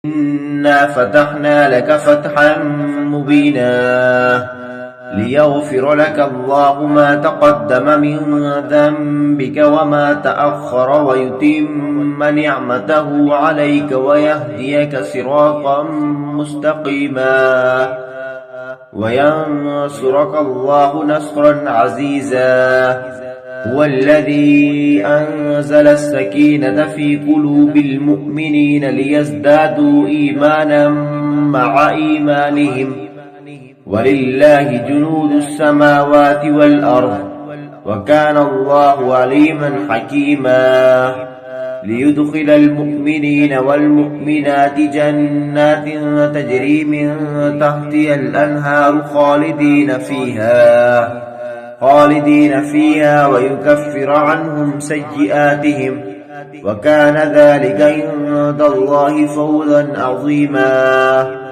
إنا فتحنا لك فتحا مبينا ليغفر لك الله ما تقدم من ذنبك وما تأخر ويتم نعمته عليك ويهديك صراطا مستقيما وينصرك الله نصرا عزيزا هو الذي أنزل السكينة في قلوب المؤمنين ليزدادوا إيمانا مع إيمانهم ولله جنود السماوات والأرض وكان الله عليما حكيما ليدخل المؤمنين والمؤمنات جنات تجري من تحتها الأنهار خالدين فيها ويكفر عنهم سيئاتهم وكان ذلك عند الله فوزا عظيما